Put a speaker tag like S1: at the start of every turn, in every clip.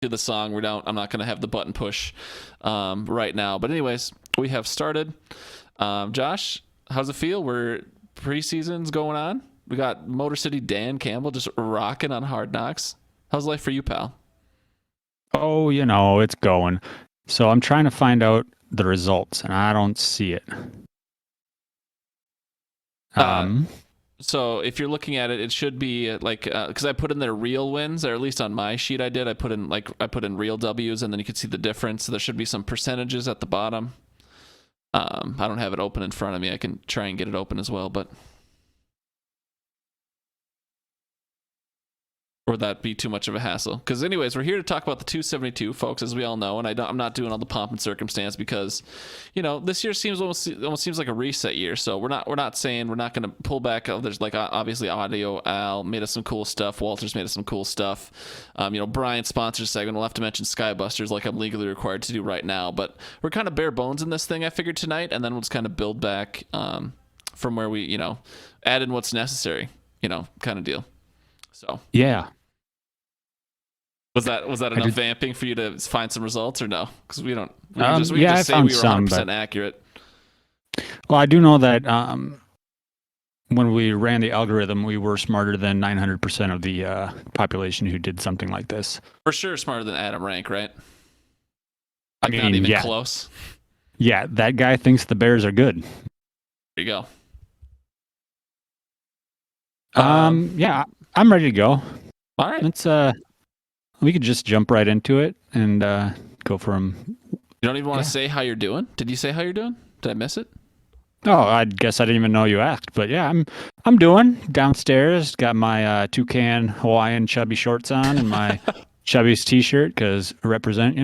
S1: to the song. I'm not going to have the button push right now. But anyways, we have started. Josh, how's it feel? We're preseason's going on. We got Motor City Dan Campbell just rocking on Hard Knocks. How's life for you, pal?
S2: Oh, it's going. So I'm trying to find out the results, and I don't see it.
S1: So if you're looking at it, it should be like because I put in their real wins, or at least on my sheet I did. I put in real W's, and then you can see the difference. So there should be some percentages at the bottom. I don't have it open in front of me. I can try and get it open as well, but. Or would that be too much of a hassle? Because anyways, we're here to talk about the 272, folks, as we all know, and I'm not doing all the pomp and circumstance because, this year almost seems like a reset year. So we're not saying we're not going to pull back. There's like obviously audio. Al made us some cool stuff. Walter's made us some cool stuff. Brian sponsors segment. We'll have to mention Skybusters like I'm legally required to do right now. But we're kind of bare bones in this thing. I figured tonight, and then we'll just kind of build back from where we add in what's necessary. Kind of deal. So
S2: yeah.
S1: Was that enough vamping for you to find some results or no? Because we just
S2: I
S1: say
S2: found
S1: we were 100% accurate.
S2: Well, I do know that when we ran the algorithm, we were smarter than 900% of the population who did something like this.
S1: For sure, smarter than Adam Rank, right? Not even close.
S2: Yeah, that guy thinks the Bears are good.
S1: There you go.
S2: Yeah, I'm ready to go.
S1: All right.
S2: Let's we could just jump right into it and go from.
S1: You don't even want to say how you're doing? Did you say how you're doing? Did I miss it?
S2: Oh, I guess I didn't even know you asked. But yeah, I'm doing downstairs. Got my toucan Hawaiian chubby shorts on and my Chubby's t-shirt because represent,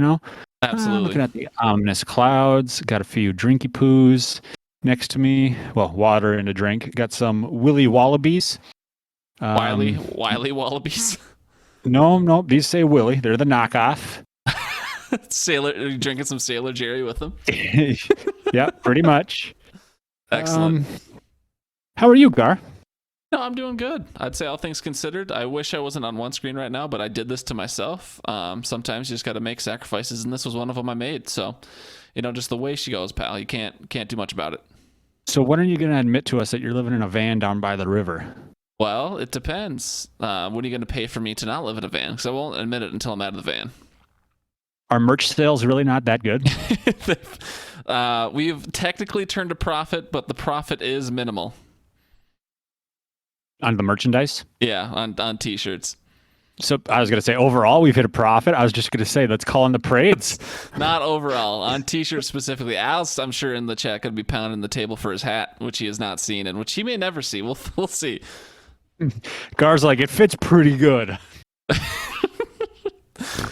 S1: Absolutely.
S2: Looking at the ominous clouds. Got a few drinky poos next to me. Well, water and a drink. Got some Willy Wallabies.
S1: Wiley Wallabies.
S2: No, these say Willy. They're the knockoff.
S1: Sailor, are you drinking some Sailor Jerry with them?
S2: Yeah, pretty much.
S1: Excellent.
S2: How are you, Gar?
S1: No, I'm doing good. I'd say all things considered. I wish I wasn't on one screen right now, but I did this to myself. Sometimes you just got to make sacrifices, and this was one of them I made. So, just the way she goes, pal. You can't do much about it.
S2: So when are you going to admit to us that you're living in a van down by the river?
S1: Well, it depends. When are you going to pay for me to not live in a van? Because I won't admit it until I'm out of the van.
S2: Are merch sales really not that good?
S1: We've technically turned a profit, but the profit is minimal.
S2: On the merchandise?
S1: Yeah, on T-shirts.
S2: So I was going to say, overall, we've hit a profit. I was just going to say, let's call in the parades.
S1: Not overall. On T-shirts specifically. Al's, I'm sure, in the chat going to be pounding the table for his hat, which he has not seen, and which he may never see. We'll see.
S2: Gar's like, it fits pretty good.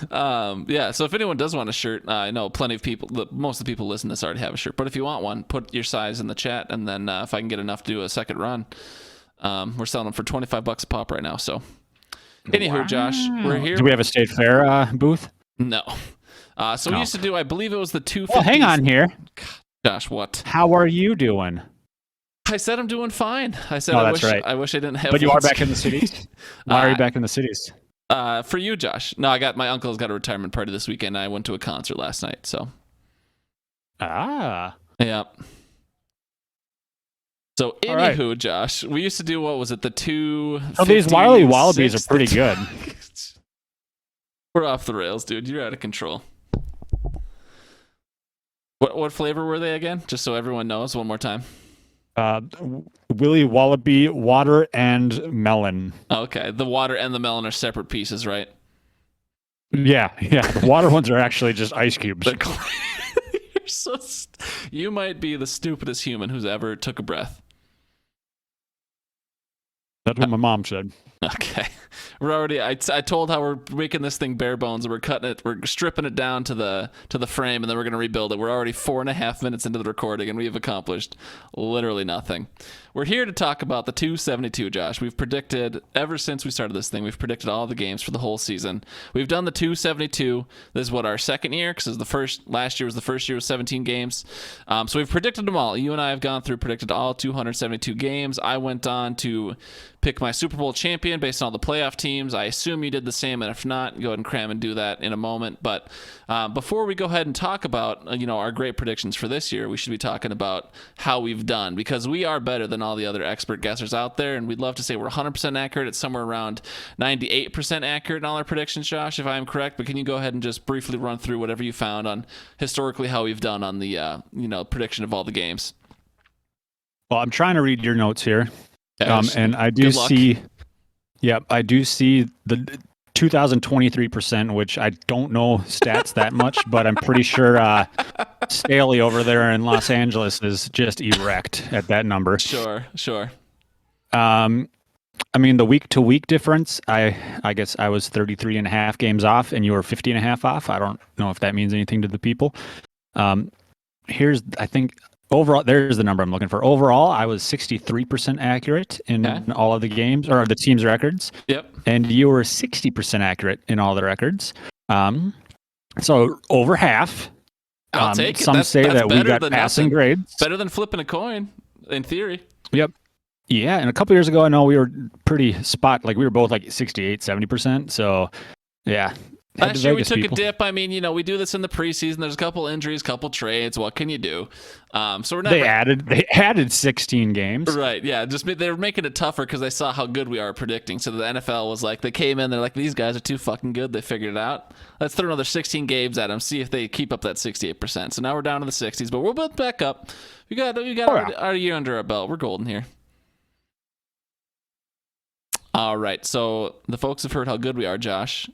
S1: Yeah, so if anyone does want a shirt, I know plenty of people, most of the people listening to this already have a shirt, but if you want one, put your size in the chat, and then if I can get enough to do a second run, we're selling them for $25 a pop right now. So anywho, wow. Josh, we're here.
S2: Do we have a State Fair booth?
S1: No. We used to do, I believe it was the 250s.
S2: Well, hang on here.
S1: God, Josh, what?
S2: How are you doing?
S1: I said I'm doing fine. I said
S2: I wish
S1: I didn't have.
S2: But you are back in the cities? Why are you back in the cities?
S1: For you, Josh. No, my uncle's got a retirement party this weekend. And I went to a concert last night, so. Yeah. So anywho, right. Josh, we used to do, what was it, the 250s?
S2: Oh, these Wiley Wallabies are pretty good.
S1: We're off the rails, dude. You're out of control. What flavor were they again? Just so everyone knows, one more time.
S2: Willy Wallaby, water and melon.
S1: Okay, the water and the melon are separate pieces, right?
S2: Yeah. The water ones are actually just ice cubes.
S1: You might be the stupidest human who's ever took a breath.
S2: That's what my mom said.
S1: Okay. I told how we're making this thing bare bones, and we're cutting it, we're stripping it down to the frame, and then we're going to rebuild it. We're already 4.5 minutes into the recording, and we have accomplished literally nothing. We're here to talk about the 272, Josh. We've predicted, ever since we started this thing, we've predicted all the games for the whole season. We've done the 272. This is our second year, because last year was the first year with 17 games. So we've predicted them all. You and I have gone through, predicted all 272 games. I went on to pick my Super Bowl champion based on all the playoff teams. I assume you did the same, and if not, go ahead and cram and do that in a moment. But before we go ahead and talk about our great predictions for this year, we should be talking about how we've done, because we are better than all the other expert guessers out there, and we'd love to say we're 100% accurate. It's somewhere around 98% accurate in all our predictions, Josh, if I am correct. But can you go ahead and just briefly run through whatever you found on historically how we've done on the prediction of all the games?
S2: Well, I'm trying to read your notes here,
S1: Yes.
S2: and I do see, I do see the 2023%, which I don't know stats that much, but I'm pretty sure Staley over there in Los Angeles is just erect at that number.
S1: Sure.
S2: I mean, the week-to-week difference, I guess I was 33 and a half games off, and you were 50 and a half off. I don't know if that means anything to the people. I think, overall, there's the number I'm looking for. Overall, I was 63% accurate in all of the games, or the team's records.
S1: Yep.
S2: And you were 60% accurate in all the records. So over half.
S1: I'll take it.
S2: Some say that we got passing grades.
S1: Better than flipping a coin, in theory.
S2: Yep. Yeah, and a couple years ago, I know we were pretty we were both like 68, 70%. So, yeah.
S1: Last year we took a dip. I mean, we do this in the preseason. There's a couple injuries, couple trades. What can you do? So we're not.
S2: They added 16 games.
S1: Right. Yeah. They were making it tougher because they saw how good we are at predicting. So the NFL was like, they came in. They're like, these guys are too fucking good. They figured it out. Let's throw another 16 games at them. See if they keep up that 68%. So now we're down to the 60s, but we'll build back up. We got our year under our belt. We're golden here. All right. So the folks have heard how good we are, Josh.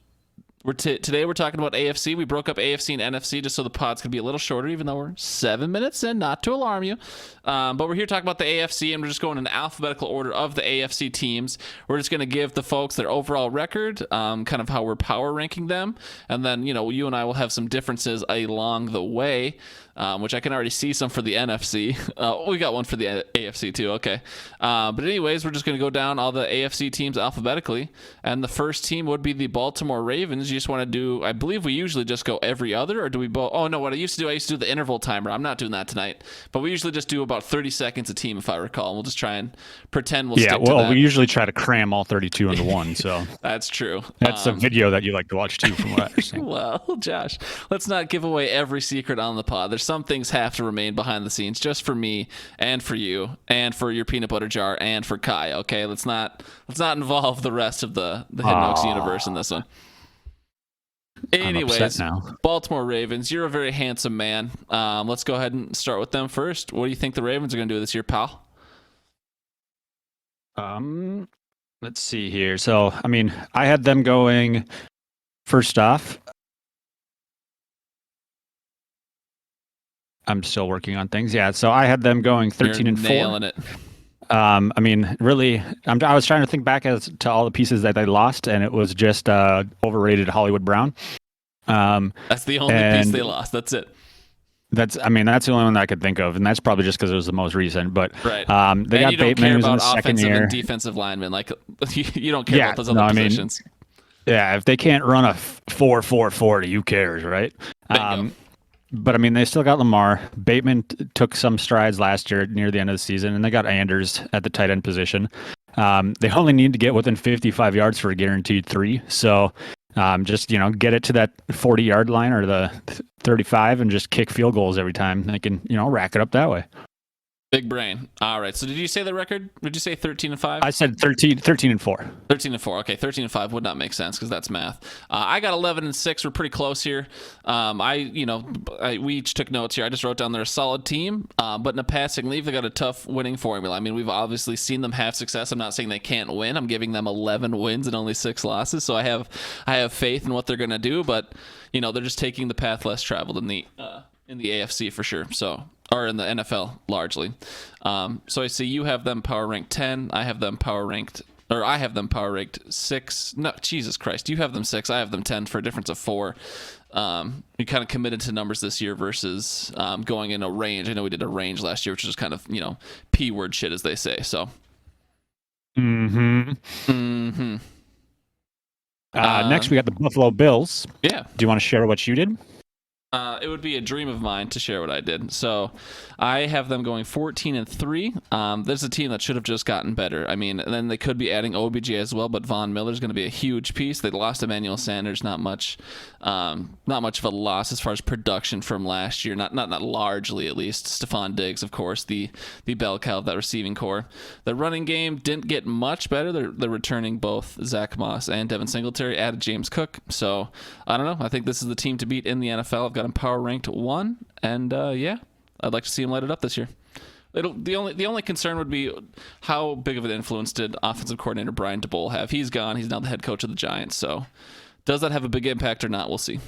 S1: Today we're talking about AFC. We broke up AFC and NFC just so the pods could be a little shorter, even though we're 7 minutes in, not to alarm you. But we're here talking about the AFC, and we're just going in alphabetical order of the AFC teams. We're just going to give the folks their overall record, kind of how we're power ranking them, and then you and I will have some differences along the way, which I can already see some for the NFC. We got one for the AFC too. Okay. But anyways, we're just going to go down all the AFC teams alphabetically, and the first team would be the Baltimore Ravens. You just want to do, I believe we usually just go every other, or do we both? Oh no, what I used to do the interval timer. I'm not doing that tonight, but we usually just do about 30 seconds a team, if I recall. We'll just try and pretend we'll stick to that. Yeah, well,
S2: we usually try to cram all 32 into one, so.
S1: That's true.
S2: That's a video that you like to watch too, from what I understand.
S1: Well, Josh, let's not give away every secret on the pod. There's some things have to remain behind the scenes, just for me and for you and for your peanut butter jar and for Kai. Okay, let's not involve the rest of the Hidden Oaks universe in this one. Anyways, Baltimore Ravens, you're a very handsome man. Let's go ahead and start with them first. What do you think the Ravens are going to do this year, pal?
S2: Let's see here. So, I mean, I had them going first off. I'm still working on things. Yeah, so I had them going 13 and 4.
S1: Nailing it.
S2: I mean, really, I was trying to think back to all the pieces that they lost, and it was just overrated Hollywood Brown.
S1: That's the only piece they lost. That's it.
S2: That's the only one that I could think of, and that's probably just because it was the most recent. But
S1: right.
S2: They got Bateman who's in the second year.
S1: And defensive linemen, like you don't care about those other positions.
S2: Yeah, if they can't run a 4.40, who cares, right? But, I mean, they still got Lamar. Bateman took some strides last year near the end of the season, and they got Anders at the tight end position. They only need to get within 55 yards for a guaranteed 3. So just, get it to that 40-yard line or the 35 and just kick field goals every time. They can, rack it up that way.
S1: Big brain. All right. So did you say the record? Did you say 13 and 5?
S2: I said 13 and 4.
S1: 13 and 4. Okay, 13 and 5 would not make sense because that's math. I got 11 and 6. We're pretty close here. We each took notes here. I just wrote down they're a solid team, but in a passing league, they got a tough winning formula. I mean, we've obviously seen them have success. I'm not saying they can't win. I'm giving them 11 wins and only 6 losses. So I have faith in what they're going to do, but they're just taking the path less traveled in the AFC for sure. So. Or in the NFL largely. So I see you have them power ranked 10. I have them power ranked 6. No, Jesus Christ. You have them 6. I have them 10 for a difference of 4. We kind of committed to numbers this year versus going in a range. I know we did a range last year, which is kind of, P word shit, as they say. So.
S2: Mm-hmm. Next, we got the Buffalo Bills.
S1: Yeah.
S2: Do you want to share what you did?
S1: It would be a dream of mine to share what I did. So I have them going 14-3. There's a team that should have just gotten better. I mean, and then they could be adding OBJ as well, but Von Miller's going to be a huge piece. They lost Emmanuel Sanders, not much of a loss as far as production from last year. Not largely, at least. Stephon Diggs, of course, the bell cow of that receiving core. The running game didn't get much better. They're returning both Zach Moss and Devin Singletary, added James Cook. So I don't know. I think this is the team to beat in the NFL. I've got them power ranked 1, and I'd like to see him light it up this year. The only concern would be how big of an influence did offensive coordinator Brian DeBoll have? He's gone. He's now the head coach of the Giants. So does that have a big impact or not? We'll see.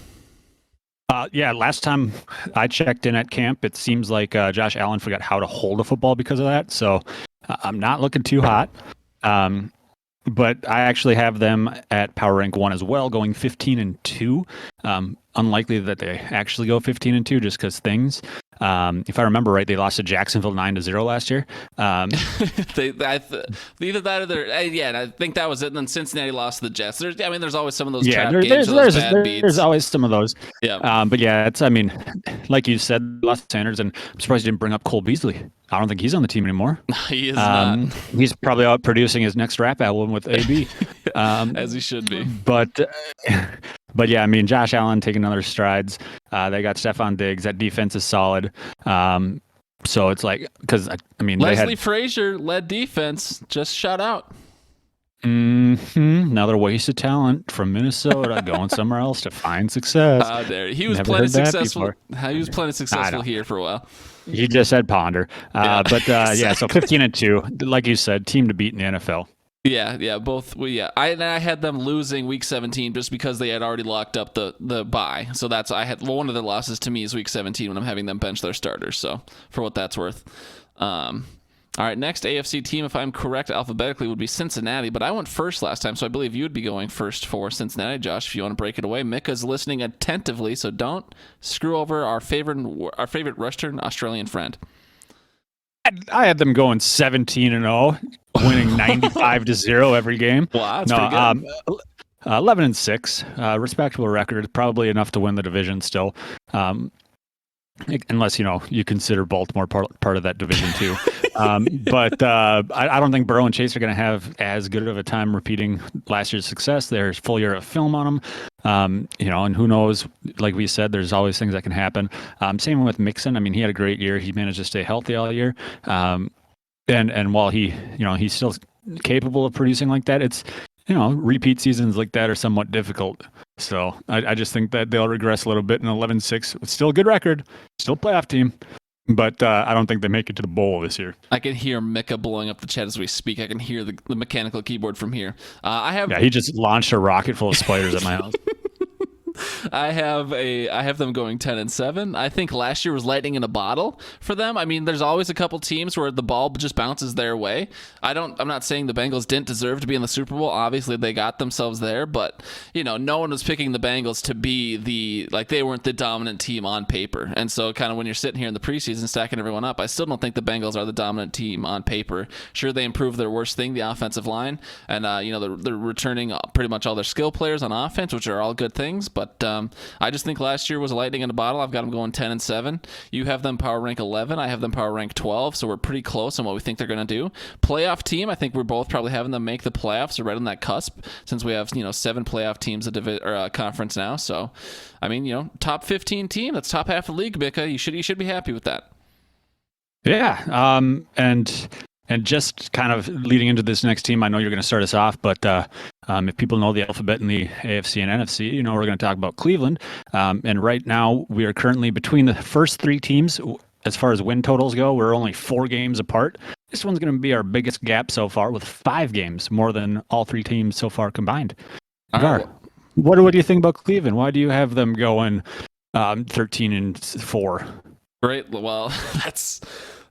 S2: Last time I checked in at camp, it seems like Josh Allen forgot how to hold a football because of that. So I'm not looking too hot. But I actually have them at power rank 1 as well, going 15-2. Unlikely that they actually go 15-2 just because things. If I remember right, they lost to Jacksonville 9-0 last year.
S1: Either that or and I think that was it. And then Cincinnati lost to the Jets. There's always some of those trap games.
S2: There's always some of those.
S1: Yeah.
S2: But yeah, like you said, lost Sanders, and I'm surprised you didn't bring up Cole Beasley. I don't think he's on the team anymore.
S1: He is not.
S2: He's probably out producing his next rap album with AB.
S1: As he should be.
S2: But yeah, Josh Allen taking another strides. They got Stephon Diggs. That defense is solid. So it's like, because
S1: Leslie Frazier led defense. Just shout out.
S2: Another waste of talent from Minnesota going somewhere else to find success.
S1: He was plenty successful. He was plenty successful here for a while.
S2: You just said ponder. So 15-2, like you said, team to beat in the NFL.
S1: Yeah, both. I had them losing week 17 just because they had already locked up the bye. So one of the losses to me is week 17 when I'm having them bench their starters. So for what that's worth. All right, next AFC team, if I'm correct alphabetically, would be Cincinnati. But I went first last time, so I believe you would be going first for Cincinnati, Josh. If you want to break it away, Mika's listening attentively, so don't screw over our favorite Western Australian friend.
S2: I had them going 17-0, winning 95-0 every game.
S1: Wow, that's pretty good.
S2: 11-6, respectable record, probably enough to win the division still. Unless you consider Baltimore part of that division too. But I don't think Burrow and Chase are going to have as good of a time repeating last year's success. There's full year of film on them, and who knows? Like we said, there's always things that can happen. Same with Mixon. He had a great year. He managed to stay healthy all year. And while he's still capable of producing like that, it's repeat seasons like that are somewhat difficult. So I just think that they'll regress a little bit in 11-6. It's still a good record, still a playoff team, but I don't think they make it to the bowl this year.
S1: I can hear Mika blowing up the chat as we speak. I can hear the mechanical keyboard from here.
S2: He just launched a rocket full of spiders at my house.
S1: I have them going 10-7. I think last year was lightning in a bottle for them. There's always a couple teams where the ball just bounces their way. I'm not saying the Bengals didn't deserve to be in the Super Bowl. Obviously, they got themselves there, but no one was picking the Bengals to be they weren't the dominant team on paper. And so kind of when you're sitting here in the preseason stacking everyone up, I still don't think the Bengals are the dominant team on paper. Sure, they improved their worst thing, the offensive line, and they're returning pretty much all their skill players on offense, which are all good things, but I just think last year was a lightning in a bottle. I've got them going 10-7. You have them power rank 11. I have them power rank 12. So we're pretty close on what we think they're going to do. Playoff team, I think we're both probably having them make the playoffs. They're right on that cusp since we have 7 playoff teams a conference now. So top 15 team. That's top half of the league, Mika. You should be happy with that.
S2: Yeah. And just kind of leading into this next team, I know you're going to start us off, but if people know the alphabet in the AFC and NFC, we're going to talk about Cleveland. And right now, we are currently between the first 3 teams. As far as win totals go, we're only 4 games apart. This one's going to be our biggest gap so far, with 5 games more than all 3 teams so far combined. Gar, what do you think about Cleveland? Why do you have them going 13-4?
S1: Great. Well,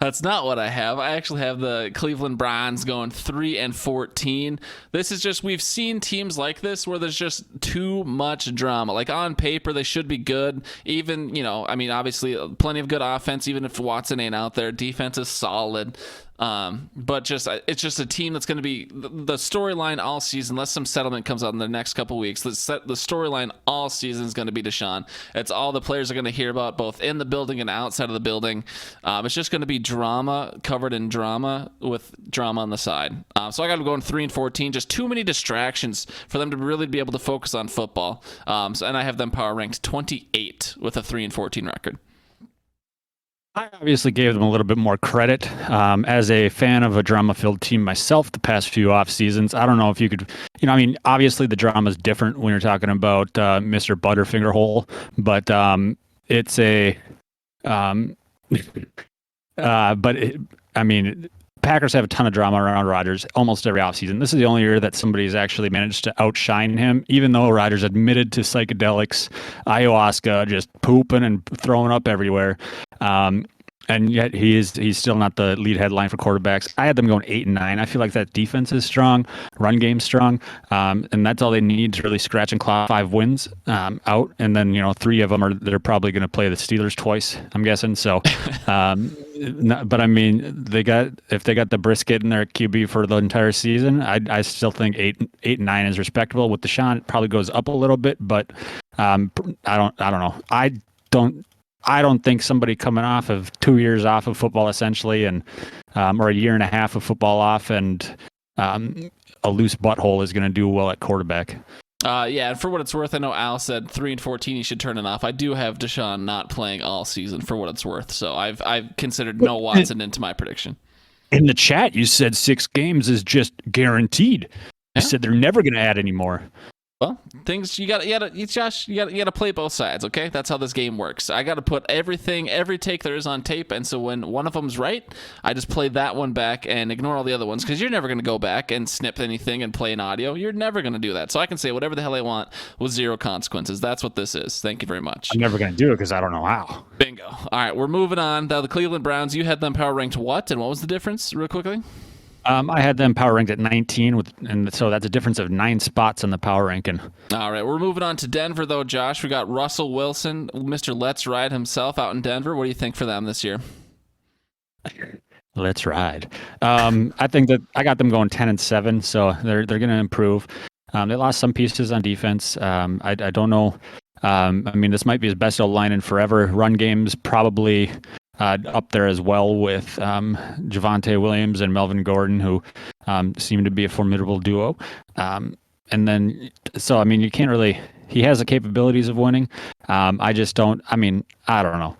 S1: That's not what I have. I actually have the Cleveland Browns going 3-14. This is just, we've seen teams like this where there's just too much drama. Like on paper, they should be good. Even, obviously plenty of good offense, even if Watson ain't out there. Defense is solid. But it's just a team that's going to be the storyline all season, unless some settlement comes out in the next couple weeks. The storyline all season is going to be Deshaun. It's all the players are going to hear about, both in the building and outside of the building. It's just going to be drama covered in drama with drama on the side. So I got them going 3-14. Just too many distractions for them to really be able to focus on football. And I have them power ranked 28 with a 3-14 record.
S2: I obviously gave them a little bit more credit. As a fan of a drama-filled team myself the past few off seasons, I don't know if you could, obviously the drama is different when you're talking about Mr. Butterfinger Hole, but it's a, Packers have a ton of drama around Rodgers almost every offseason. This is the only year that somebody's actually managed to outshine him, even though Rodgers admitted to psychedelics, ayahuasca, just pooping and throwing up everywhere. And yet he's still not the lead headline for quarterbacks. I had them going 8-9. I feel like that defense is strong, run game's strong, and that's all they need to really scratch and claw 5 wins out. And then 3 of them they're probably going to play the Steelers twice, I'm guessing. So, but if they got the brisket in their QB for the entire season, I still think 8-9 is respectable. With Deshaun, it probably goes up a little bit, but I don't know. I don't think somebody coming off of 2 years off of football essentially, and or a year and a half of football off, and a loose butthole is going to do well at quarterback.
S1: And for what it's worth, I know Al said 3-14 he should turn it off. I do have Deshaun not playing all season for what it's worth, so I've considered no Watson into my prediction. In
S2: the chat, you said 6 games is just guaranteed. You said they're never going to add any more.
S1: Well, things you gotta play both sides, okay? That's how this game works. I gotta put every take there is on tape, and so when one of them's right, I just play that one back and ignore all the other ones, because you're never gonna go back and snip anything and play an audio. You're never gonna do that. So I can say whatever the hell I want with 0 consequences. That's what this is. Thank you very much.
S2: I'm never gonna do it because I don't know how.
S1: Bingo. All right, we're moving on. Now the Cleveland Browns, you had them power ranked what, and what was the difference, real quickly?
S2: I had them power ranked at 19, and so that's a difference of 9 spots in the power ranking.
S1: All right, we're moving on to Denver, though, Josh. We got Russell Wilson, Mr. Let's Ride himself, out in Denver. What do you think for them this year?
S2: Let's ride. I think that I got them going 10-7, so they're going to improve. They lost some pieces on defense. I don't know. This might be his best O-line in forever. Run game's probably up there as well with Javonte Williams and Melvin Gordon, who seem to be a formidable duo. And then, so, you can't really, he has the capabilities of winning. I just don't, I don't know.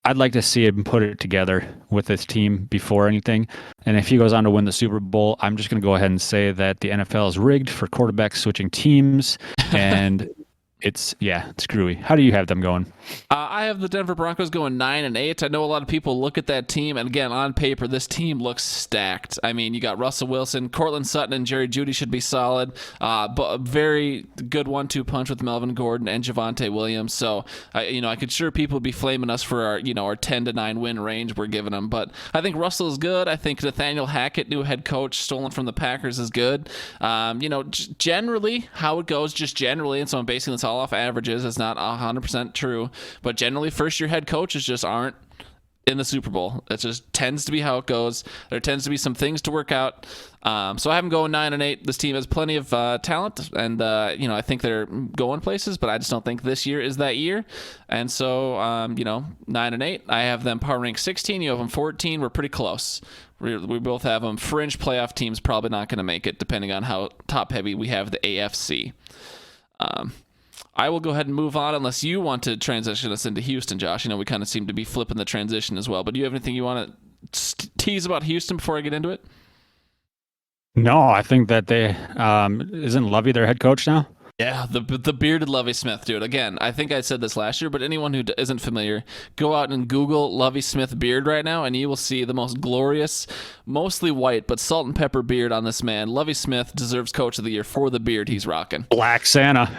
S2: I'd like to see him put it together with his team before anything. And if he goes on to win the Super Bowl, I'm just going to go ahead and say that the NFL is rigged for quarterbacks switching teams. And it's screwy. How do you have them going?
S1: I have the Denver Broncos going 9-8. I know a lot of people look at that team, and again, on paper, this team looks stacked. You got Russell Wilson, Cortland Sutton, and Jerry Jeudy should be solid. But a very good 1-2 punch with Melvin Gordon and Javonte Williams. So, I could sure people would be flaming us for our 10-9 win range we're giving them. But I think Russell is good. I think Nathaniel Hackett, new head coach, stolen from the Packers, is good. Generally, how it goes, just generally, and so I'm basing this all off averages. It's not 100% true, but generally first-year head coaches just aren't in the Super Bowl. It just tends to be how it goes. There tends to be some things to work out. So I have them going 9-8. This team has plenty of talent, and I think they're going places, but I just don't think this year is that year. And so 9-8. I have them power rank 16. You have them 14. We're pretty close. We both have them. Fringe playoff teams probably not going to make it, depending on how top heavy we have the AFC. I will go ahead and move on unless you want to transition us into Houston, Josh. We kind of seem to be flipping the transition as well. But do you have anything you want to tease about Houston before I get into it?
S2: No, I think that they isn't Lovey their head coach now?
S1: Yeah, the bearded Lovie Smith, dude. Again, I think I said this last year, but anyone who isn't familiar, go out and Google Lovie Smith beard right now, and you will see the most glorious, mostly white, but salt and pepper beard on this man. Lovie Smith deserves Coach of the Year for the beard he's rocking.
S2: Black Santa.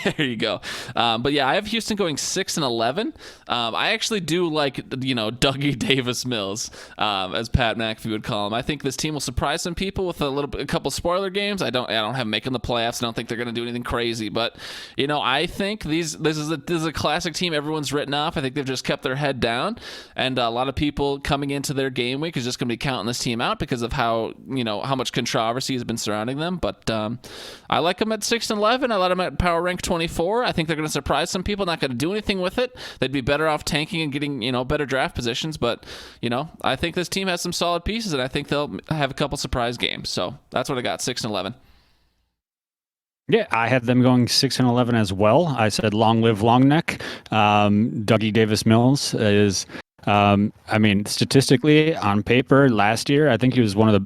S1: There you go. But yeah, I have Houston going 6-11. I actually do like, Dougie Davis Mills, as Pat McAfee would call him. I think this team will surprise some people with a couple spoiler games. I don't have them making the playoffs. I don't think they're going to do anything crazy. But I think this is a classic team everyone's written off. I think they've just kept their head down, and a lot of people coming into their game week is just going to be counting this team out because of how much controversy has been surrounding them. But I like them at 6-11. I let them at power rank 24. I think they're going to surprise some people. Not going to do anything with it. They'd be better off tanking and getting better draft positions. But I think this team has some solid pieces, and I think they'll have a couple surprise games. So that's what I got, 6-11.
S2: Yeah, I had them going 6-11 as well. I said long live long neck. Dougie Davis Mills is, statistically on paper last year, I think he was one of the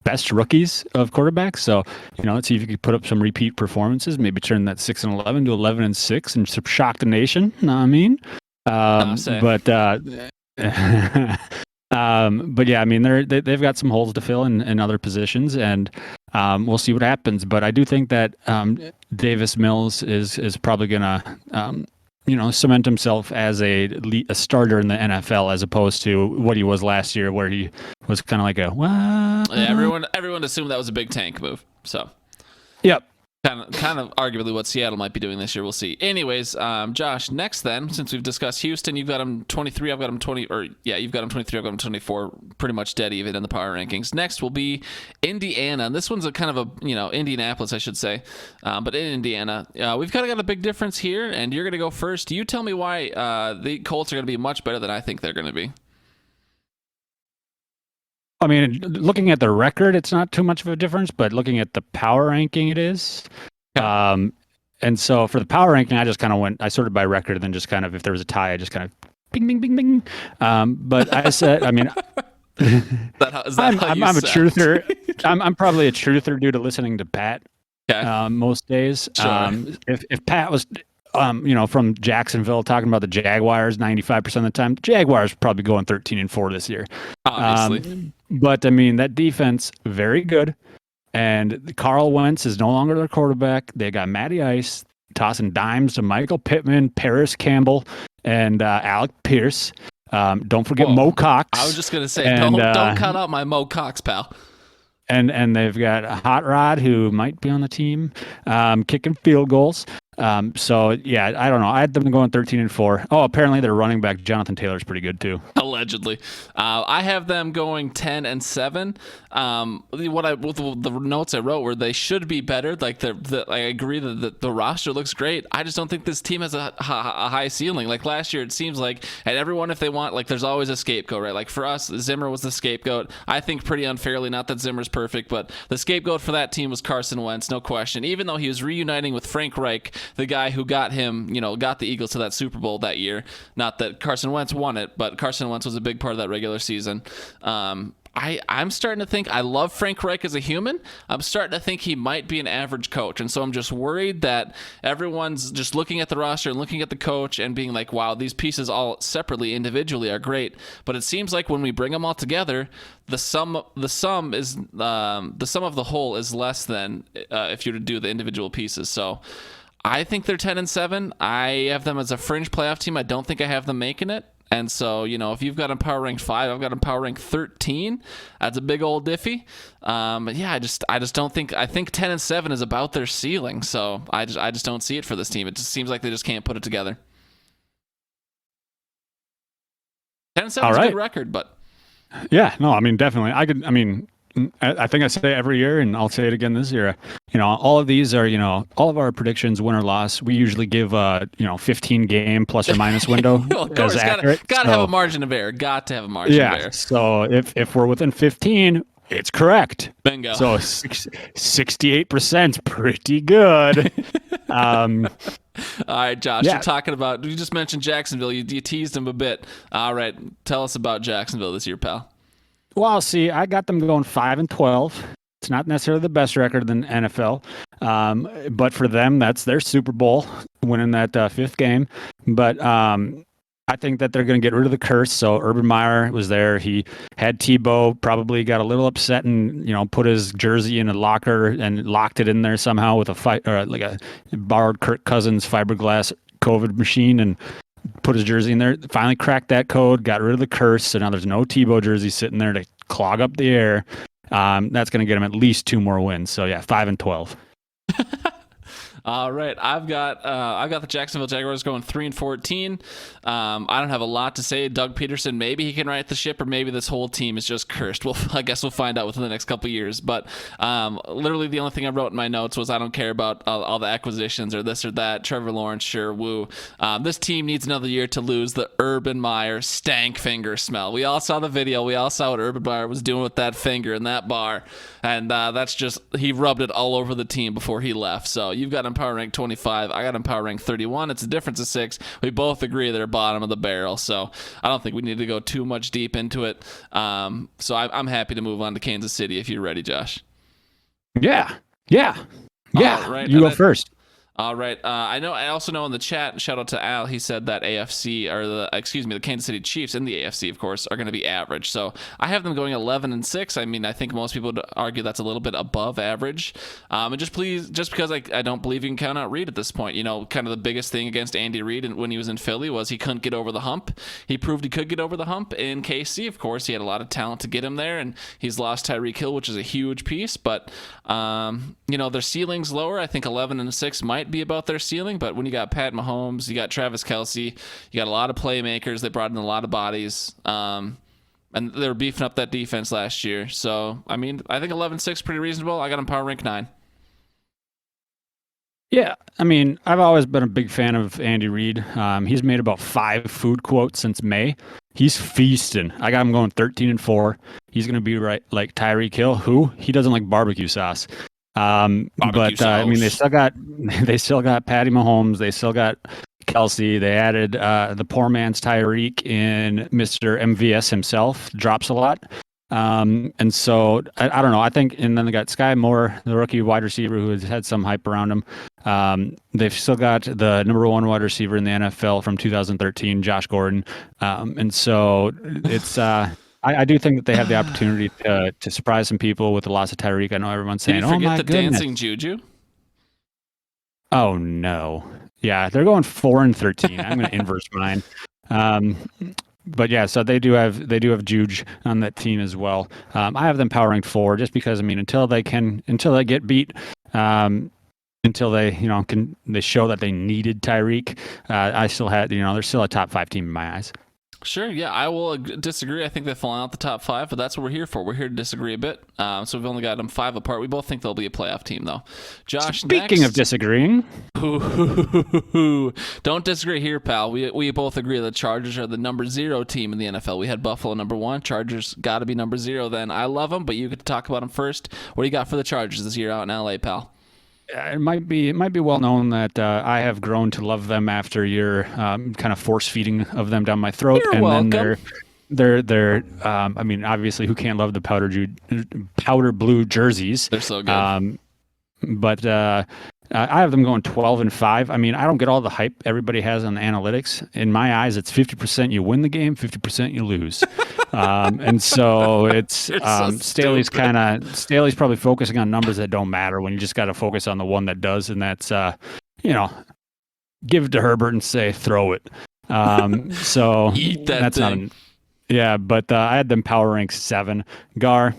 S2: best rookies of quarterbacks. So, let's see if you could put up some repeat performances, maybe turn that 6-11 to 11-6 and shock the nation. Know what I mean? But yeah, they've got some holes to fill in other positions, and we'll see what happens. But I do think that Davis Mills is probably gonna cement himself as a starter in the NFL as opposed to what he was last year, where he was kind of like a what?
S1: Yeah, everyone assumed that was a big tank move. So
S2: yep.
S1: Kind of arguably what Seattle might be doing this year. We'll see. Anyways, Josh, next then, since we've discussed Houston, you've got them 23, I've got them 20, you've got them 23, I've got them 24, pretty much dead even in the power rankings. Next will be Indiana, and this one's a kind of Indianapolis, I should say, but in Indiana, we've kind of got a big difference here, and you're going to go first. You tell me why the Colts are going to be much better than I think they're going to be.
S2: Looking at the record, it's not too much of a difference, but looking at the power ranking, it is. And so for the power ranking, I just kind of I sorted by record, and then just kind of, if there was a tie, I just kind of bing, bing, bing, bing. But I said, I'm a truther. I'm probably a truther due to listening to Pat most days.
S1: Sure.
S2: If Pat was from Jacksonville talking about the Jaguars 95% of the time, the Jaguars probably going 13-4 this year.
S1: Obviously.
S2: But that defense, very good. And Carl Wentz is no longer their quarterback. They got Matty Ice tossing dimes to Michael Pittman, Paris Campbell, and Alec Pierce. Don't forget Mo Cox.
S1: I was just going to say, don't cut out my Mo Cox, pal.
S2: And they've got Hot Rod, who might be on the team, kicking field goals. So yeah, I don't know. I had them going 13-4. Oh, apparently their running back Jonathan Taylor's pretty good too.
S1: Allegedly, I have them going 10-7. With the notes I wrote were they should be better. Like I agree that the roster looks great. I just don't think this team has a high ceiling. Like last year, it seems like, and everyone, if they want, like there's always a scapegoat, right? Like for us, Zimmer was the scapegoat. I think pretty unfairly. Not that Zimmer's perfect, but the scapegoat for that team was Carson Wentz, no question. Even though he was reuniting with Frank Reich, the guy who got him, got the Eagles to that Super Bowl that year. Not that Carson Wentz won it, but Carson Wentz was a big part of that regular season. I'm starting to think, I love Frank Reich as a human. I'm starting to think he might be an average coach. And so I'm just worried that everyone's just looking at the roster and looking at the coach and being like, wow, these pieces all separately, individually are great. But it seems like when we bring them all together, the sum of the whole is less than if you were to do the individual pieces. So I think they're 10-7. I have them as a fringe playoff team. I don't think I have them making it. And so, if you've got them power ranked 5, I've got them power ranked 13. That's a big old diffy. But yeah, I just don't think. I think 10-7 is about their ceiling. So I just don't see it for this team. It just seems like they just can't put it together. 10-7 is a good record, but
S2: yeah, no, definitely. I think I say it every year, and I'll say it again this year. All of these are, all of our predictions, win or loss. We usually give 15 game plus or minus window as accurate.
S1: Got to have a margin of error. Got to have a margin of error.
S2: So if we're within 15, it's correct.
S1: Bingo.
S2: So 68%, pretty good.
S1: All right, Josh, you're talking about. You just mentioned Jacksonville. You teased him a bit. All right, tell us about Jacksonville this year, pal.
S2: Well, see, I got them going 5-12. It's not necessarily the best record in the NFL. But for them, that's their Super Bowl, winning that fifth game. But I think that they're going to get rid of the curse. So Urban Meyer was there. He had Tebow, probably got a little upset and, put his jersey in a locker and locked it in there somehow with like a borrowed Kirk Cousins fiberglass COVID machine and put his jersey in there. Finally cracked that code, got rid of the curse. So now there's no Tebow jersey sitting there to clog up the air. That's going to get him at least 2 more wins. So yeah, 5-12.
S1: All right, I've got the Jacksonville Jaguars going 3-14. I don't have a lot to say. Doug Peterson, maybe he can right the ship, or maybe this whole team is just cursed. I guess we'll find out within the next couple of years. But literally, the only thing I wrote in my notes was I don't care about all the acquisitions or this or that. Trevor Lawrence, sure, woo. This team needs another year to lose the Urban Meyer stank finger smell. We all saw the video. We all saw what Urban Meyer was doing with that finger in that bar, and that's just he rubbed it all over the team before he left. So you've got him power rank 25. I got him power rank 31. It's a difference of 6. We both agree they're bottom of the barrel. So I don't think we need to go too much deep into it. So I'm happy to move on to Kansas City if you're ready, Josh.
S2: Yeah.
S1: Right.
S2: You go first.
S1: All right. I also know in the chat, shout out to Al, he said that the Kansas City Chiefs in the AFC, of course, are going to be average. So I have them going 11-6. I mean, I think most people would argue that's a little bit above average. And just because I don't believe you can count out Reid at this point. Kind of the biggest thing against Andy Reid when he was in Philly was he couldn't get over the hump. He proved he could get over the hump in KC. Of course, he had a lot of talent to get him there, and he's lost Tyreek Hill, which is a huge piece. But their ceiling's lower. I think 11-6 might be about their ceiling, but when you got Pat Mahomes, you got Travis Kelce, you got a lot of playmakers. They brought in a lot of bodies, and they were beefing up that defense last year. So, I mean, I think 11-6 pretty reasonable. I got them power rank 9.
S2: Yeah, I mean, I've always been a big fan of Andy Reid. He's made about 5 food quotes since May. He's feasting. I got him going 13-4. He's going to be right like Tyreek Hill, who he doesn't like barbecue sauce. I mean, they still got Patty Mahomes. They still got Kelce. They added the poor man's Tyreek in Mr. MVS himself. Drops a lot. And so I don't know. I think, and then they got Sky Moore, the rookie wide receiver who has had some hype around him. They've still got the number 1 wide receiver in the NFL from 2013, Josh Gordon. And so it's I do think that they have the opportunity to surprise some people with the loss of Tyreek. I know everyone's saying,
S1: "Oh my
S2: goodness,
S1: dancing Juju."
S2: Oh no, yeah, they're going 4-13. I'm going to inverse mine. But yeah, so they do have Juge on that team as well. I have them powering 4 just because until they get beat, until they they show that they needed Tyreek. I still had they're still a top 5 team in my eyes.
S1: Sure, yeah, I will disagree. I think they've fallen out the top 5, but that's what we're here for. We're here to disagree a bit. So we've only got them 5 apart. We both think they'll be a playoff team, though. Josh,
S2: speaking of disagreeing,
S1: don't disagree here, pal. We both agree the Chargers are the number 0 team in the NFL. We had Buffalo number 1. Chargers got to be number 0. Then I love them, but you get to talk about them first. What do you got for the Chargers this year out in LA, pal?
S2: It might be well known that I have grown to love them after your kind of force feeding of them down my throat.
S1: You're welcome.
S2: Then they're I mean, obviously, who can't love the powder blue jerseys?
S1: They're so good.
S2: But I have them going 12-5. I mean, I don't get all the hype everybody has on the analytics. In my eyes, it's 50% you win the game, 50% you lose. And so it's Staley's probably focusing on numbers that don't matter when you just got to focus on the one that does, and that's give it to Herbert and say throw it. So
S1: eat that
S2: that's
S1: thing.
S2: But I had them power rank 7. Gar,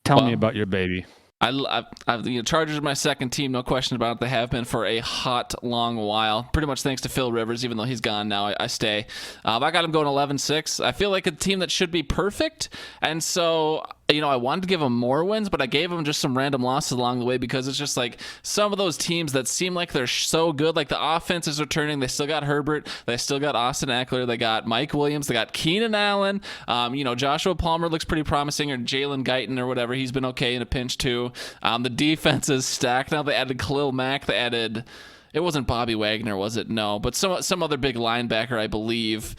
S2: tell me about your baby.
S1: Chargers are my second team, no question about it. They have been for a hot, long while. Pretty much thanks to Phil Rivers, even though he's gone now, I stay. I got him going 11-6. I feel like a team that should be perfect, and so I wanted to give them more wins, but I gave them just some random losses along the way because it's just like some of those teams that seem like they're so good, like the offense is returning. They still got Herbert. They still got Austin Eckler. They got Mike Williams. They got Keenan Allen. Joshua Palmer looks pretty promising, or Jalen Guyton or whatever. He's been okay in a pinch too. The defense is stacked now. They added Khalil Mack. They added... It wasn't Bobby Wagner, was it? No, but some other big linebacker, I believe.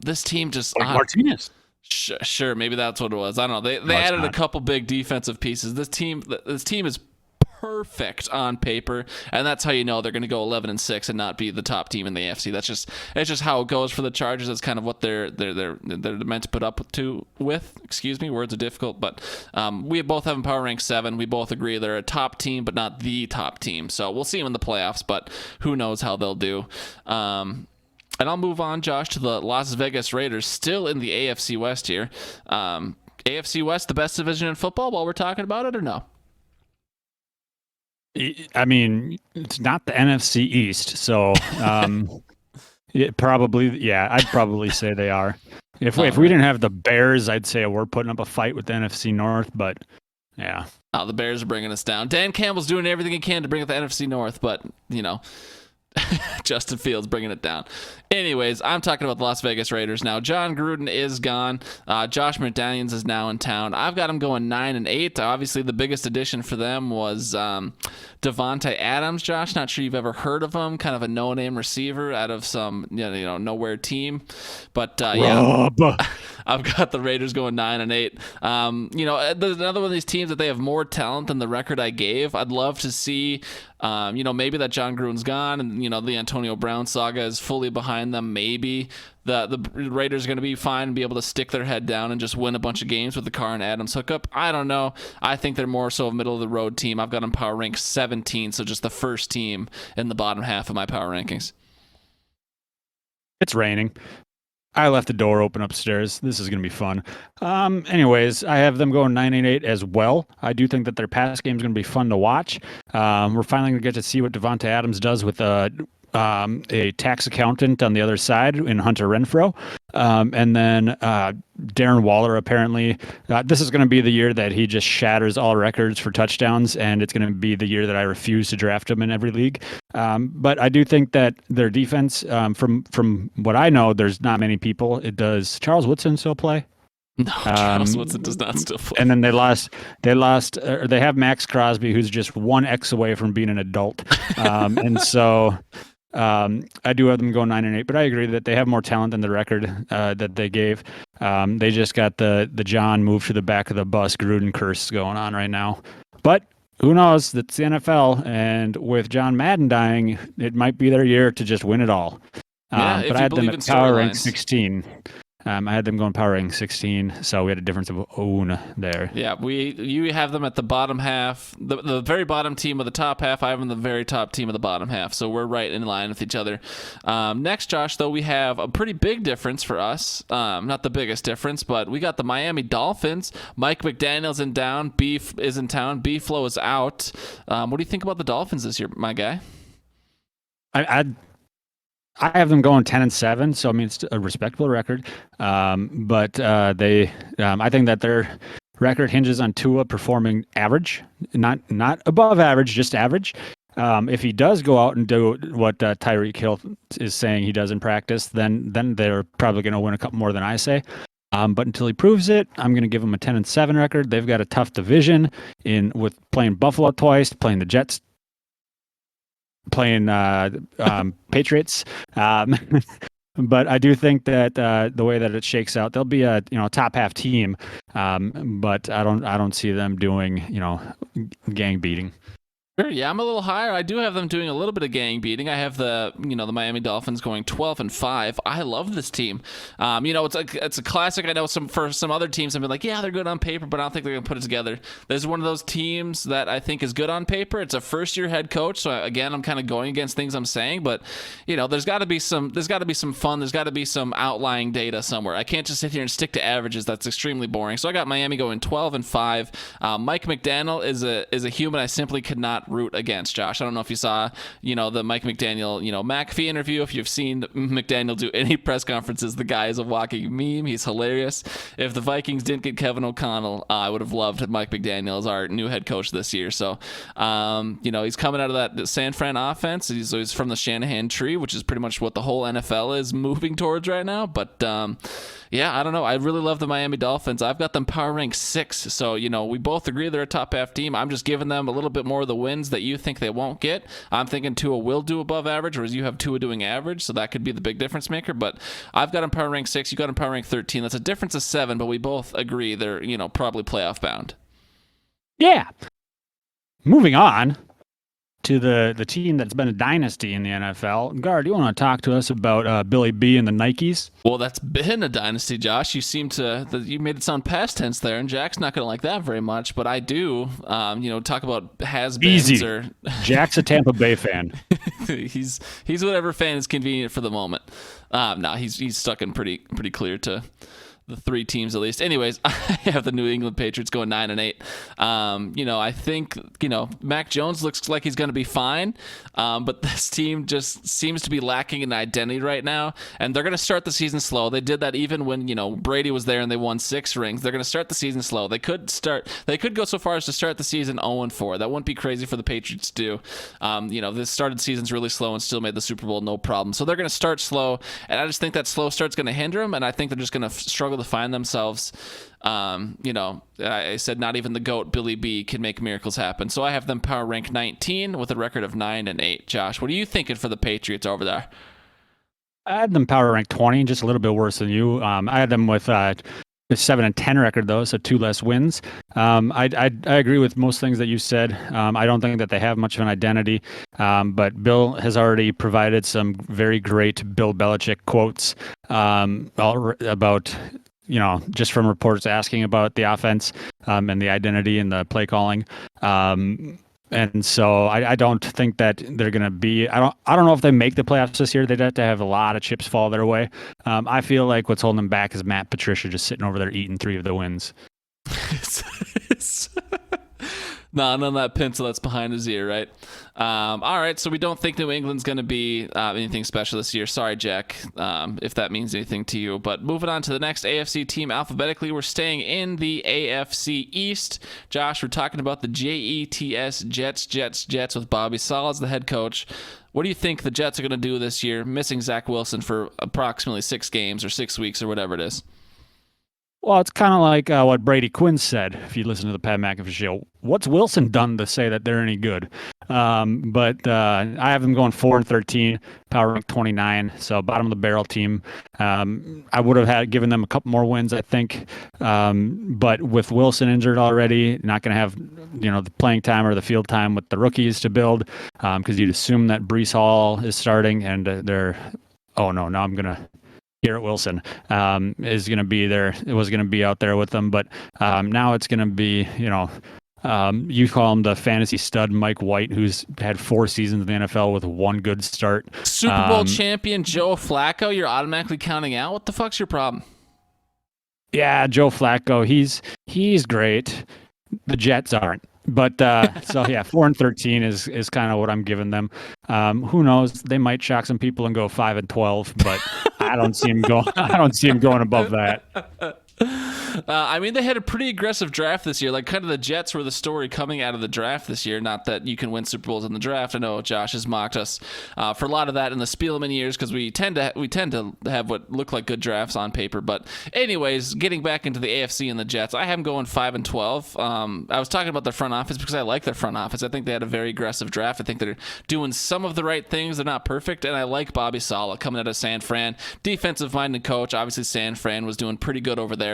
S1: This team just...
S2: Martinez.
S1: Sure, maybe that's what it was. I don't know. They added a couple big defensive pieces. This team is perfect on paper, and that's how you know they're going to go 11-6 and not be the top team in the AFC. It's just how it goes for the Chargers. That's kind of what they're meant to put up with. Excuse me, words are difficult, but we both have them power rank 7. We both agree they're a top team, but not the top team. So we'll see them in the playoffs, but who knows how they'll do. And I'll move on, Josh, to the Las Vegas Raiders, still in the AFC West here. AFC West, the best division in football while we're talking about it, or no?
S2: I mean, it's not the NFC East, so it probably, yeah, I'd probably say they are. If we didn't have the Bears, I'd say we're putting up a fight with the NFC North, but yeah.
S1: Oh, the Bears are bringing us down. Dan Campbell's doing everything he can to bring up the NFC North, but, you know, Justin Fields bringing it down. Anyways, I'm talking about the Las Vegas Raiders now. John Gruden is gone. Josh McDaniels is now in town. I've got him going 9-8. Obviously, the biggest addition for them was Devontae Adams. Josh, not sure you've ever heard of him. Kind of a no-name receiver out of some nowhere team. But yeah, I've got the Raiders going 9-8. There's another one of these teams that they have more talent than the record I gave. I'd love to see. Maybe that John Gruden's gone and, the Antonio Brown saga is fully behind them. Maybe the Raiders are going to be fine and be able to stick their head down and just win a bunch of games with the Carr and Adams hookup. I don't know. I think they're more so a middle-of-the-road team. I've got them power rank 17, so just the first team in the bottom half of my power rankings.
S2: It's raining. I left the door open upstairs. This is going to be fun. Anyways, I have them going 9-8 as well. I do think that their pass game is going to be fun to watch. We're finally going to get to see what Devontae Adams does with a tax accountant on the other side in Hunter Renfrow. And then Darren Waller, apparently, this is going to be the year that he just shatters all records for touchdowns, and it's going to be the year that I refuse to draft him in every league. But I do think that their defense, from what I know, there's not many people. Does Charles Woodson still play?
S1: No, Charles Woodson does not still play.
S2: And then they have Max Crosby, who's just 1 X away from being an adult. And so I do have them go 9-8, but I agree that they have more talent than the record that they gave. They just got the John move to the back of the bus Gruden curse going on right now. But who knows? That's the NFL, and with John Madden dying, it might be their year to just win it all. But I had them at power rank 16. I had them going power ranking 16, so we had a difference of own there.
S1: Yeah, you have them at the bottom half, the very bottom team of the top half. I have them the very top team of the bottom half, so we're right in line with each other. Next, Josh, though, we have a pretty big difference for us. Not the biggest difference, but we got the Miami Dolphins. Mike McDaniel's in town. Beef is in town. B-Flow is out. What do you think about the Dolphins this year, my guy?
S2: I have them going 10-7, so I mean it's a respectable record. But I think that their record hinges on Tua performing average, not above average, just average. If he does go out and do what Tyreek Hill is saying he does in practice, then they're probably going to win a couple more than I say. But until he proves it, I'm going to give them a 10-7 record. They've got a tough division with playing Buffalo twice, playing the Jets, playing Patriots. But I do think that the way that it shakes out, they'll be a top half team. But I don't see them doing gang beating.
S1: Sure, yeah, I'm a little higher. I do have them doing a little bit of gang beating. I have the Miami Dolphins going 12-5. I love this team. It's a classic. I know for some other teams have been like, yeah, they're good on paper, but I don't think they're gonna put it together. This is one of those teams that I think is good on paper. It's a first-year head coach, so again, I'm kind of going against things I'm saying, but there's got to be some fun. There's got to be some outlying data somewhere. I can't just sit here and stick to averages. That's extremely boring. So I got Miami going 12-5. Mike McDaniel is a human I simply could not root against. Josh, I don't know if you saw the Mike McDaniel McAfee interview. If you've seen McDaniel do any press conferences, the guy is a walking meme. He's hilarious. If the Vikings didn't get Kevin O'Connell, I would have loved Mike McDaniel as our new head coach this year. So he's coming out of that San Fran offense. He's from the Shanahan tree, which is pretty much what the whole NFL is moving towards right now. But yeah, I don't know. I really love the Miami Dolphins. I've got them power rank 6. So, we both agree they're a top half team. I'm just giving them a little bit more of the wins that you think they won't get. I'm thinking Tua will do above average, whereas you have Tua doing average. So that could be the big difference maker. But I've got them power rank 6. You got them power rank 13. That's a difference of 7, but we both agree they're, probably playoff bound.
S2: Yeah. Moving on to the team that's been a dynasty in the NFL. Guard, you want to talk to us about Billy B and the Nikes?
S1: Well, that's been a dynasty, Josh. You made it sound past tense there, and Jack's not going to like that very much, but I do. Talk about has-beens.
S2: Easy.
S1: Or
S2: Jack's a Tampa Bay fan.
S1: he's whatever fan is convenient for the moment. No, he's stuck in pretty clear to the three teams at least. Anyways, I have the New England Patriots going 9-8. I think Mac Jones looks like he's going to be fine, but this team just seems to be lacking an identity right now, and they're going to start the season slow. They did that even when Brady was there and they won 6 rings. They're going to start the season slow. They could go so far as to start the season 0-4. That wouldn't be crazy for the Patriots to do. This started season's really slow and still made the Super Bowl no problem. So they're going to start slow, and I just think that slow start's going to hinder them, and I think they're just going to struggle to find themselves. I said not even the GOAT Billy B can make miracles happen. So I have them power rank 19 with a record of 9-8. Josh, what are you thinking for the Patriots over there?
S2: I had them power rank 20, just a little bit worse than you. I had them with a 7-10 record though, so 2 less wins. I agree with most things that you said. I don't think that they have much of an identity, but Bill has already provided some very great Bill Belichick quotes about just from reports asking about the offense and the identity and the play calling. And so I don't think that they're going to be. I don't know if they make the playoffs this year. They'd have to have a lot of chips fall their way. I feel like what's holding them back is Matt Patricia just sitting over there eating 3 of the wins.
S1: No, none of that pencil that's behind his ear, right? All right, so we don't think New England's going to be anything special this year. Sorry, Jack, if that means anything to you. But moving on to the next AFC team alphabetically, we're staying in the AFC East. Josh, we're talking about the Jets, Jets with Bobby Sala as the head coach. What do you think the Jets are going to do this year, missing Zach Wilson for approximately 6 games or 6 weeks or whatever it is?
S2: Well, it's kind of like what Brady Quinn said, if you listen to the Pat McAfee show. What's Wilson done to say that they're any good? But I have them going 4-13, power rank 29, so bottom of the barrel team. I would have given them a couple more wins, I think. But with Wilson injured already, not going to have the playing time or the field time with the rookies to build, because you'd assume that Breece Hall is starting, and they're. Oh no! Now I'm gonna. Garrett Wilson is going to be there. It was going to be out there with them, but now it's going to be, you call him the fantasy stud Mike White, who's had 4 seasons in the NFL with 1 good start.
S1: Super Bowl champion Joe Flacco, you're automatically counting out? What the fuck's your problem?
S2: Yeah, Joe Flacco, he's great. The Jets aren't. But so yeah, 4-13 is kind of what I'm giving them. Who knows? They might shock some people and go 5-12, but I don't see him going. I don't see him going above that.
S1: They had a pretty aggressive draft this year. Like, kind of the Jets were the story coming out of the draft this year. Not that you can win Super Bowls in the draft. I know Josh has mocked us for a lot of that in the Spielman years because we tend to have what look like good drafts on paper. But anyways, getting back into the AFC and the Jets, I have them going 5-12. I was talking about their front office because I like their front office. I think they had a very aggressive draft. I think they're doing some of the right things. They're not perfect, and I like Bobby Sala coming out of San Fran, defensive-minded coach. Obviously, San Fran was doing pretty good over there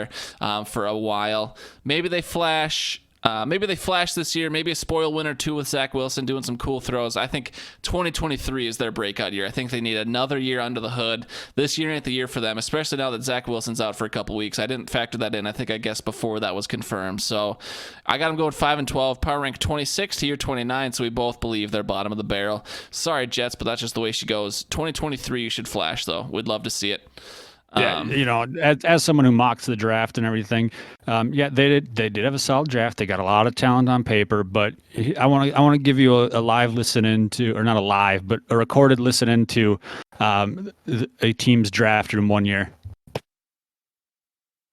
S1: for a while. Maybe they flash this year. Maybe a spoil win or 2 with Zach Wilson doing some cool throws. I think 2023 is their breakout year. I think they need another year under the hood. This year ain't the year for them, especially now that Zach Wilson's out for a couple weeks. I didn't factor that in. I think I guessed before that was confirmed. So I got them going 5-12, power rank 26 to year 29. So we both believe they're bottom of the barrel. Sorry, Jets, but that's just the way she goes. 2023, you should flash though. We'd love to see it.
S2: Yeah, as someone who mocks the draft and everything, they did have a solid draft. They got a lot of talent on paper, but I want to give you a live listen into, or not a live, but a recorded listen into a team's draft in 1 year.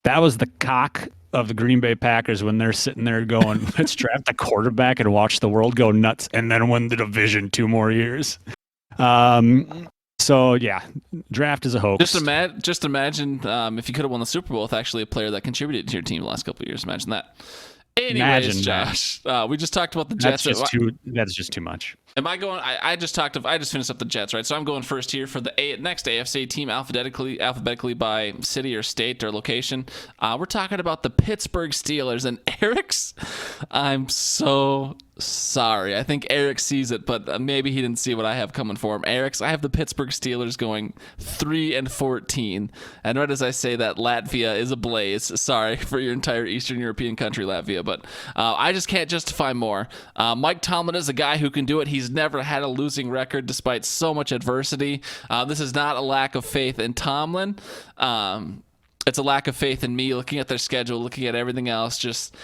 S2: That was the cock of the Green Bay Packers when they're sitting there going, let's draft a quarterback and watch the world go nuts and then win the division 2 more years. So yeah, draft is a hoax.
S1: Just imagine if you could have won the Super Bowl with actually a player that contributed to your team the last couple of years. Imagine that. Anyways, Josh, we just talked about the Jets.
S2: That's just too much.
S1: Am I going? I just finished up the Jets, right? So I'm going first here for the next AFC team alphabetically by city or state or location. We're talking about the Pittsburgh Steelers and Eric's. I'm so Sorry, I think Eric sees it, but maybe he didn't see what I have coming for him. Eric's, I have the Pittsburgh Steelers going 3-14, and right as I say that, Latvia is ablaze. Sorry for your entire Eastern European country, Latvia, but I just can't justify more. Mike Tomlin is a guy who can do it. He's never had a losing record despite so much adversity. This is not a lack of faith in Tomlin. It's a lack of faith in me looking at their schedule, looking at everything else. Just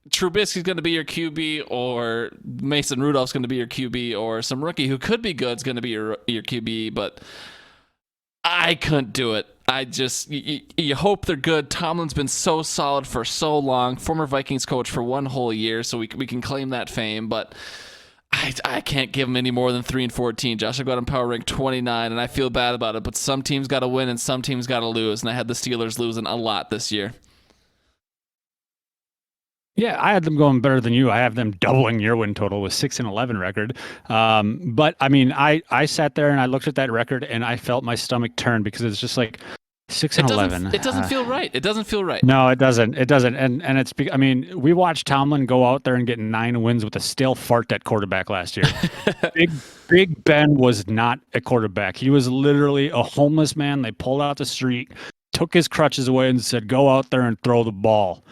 S1: Trubisky's going to be your QB, or Mason Rudolph's going to be your QB, or some rookie who could be good is going to be your QB, but I couldn't do it. I just, you hope they're good. Tomlin's been so solid for so long, former Vikings coach for one whole year, so we can claim that fame, but I can't give them any more than 3-14. Josh, I got them power rank 29, and I feel bad about it, but some teams got to win and some teams got to lose, and I had the Steelers losing a lot this year.
S2: Yeah, I had them going better than you. I have them doubling your win total with 6-11 record. But I mean, I sat there and I looked at that record and I felt my stomach turn because it's just like 6-11.
S1: It doesn't feel right. It doesn't feel right.
S2: No, it doesn't. It doesn't. And it's, I mean, we watched Tomlin go out there and get 9 wins with a stale fart at quarterback last year. Big Ben was not a quarterback. He was literally a homeless man. They pulled out the street, took his crutches away and said, go out there and throw the ball.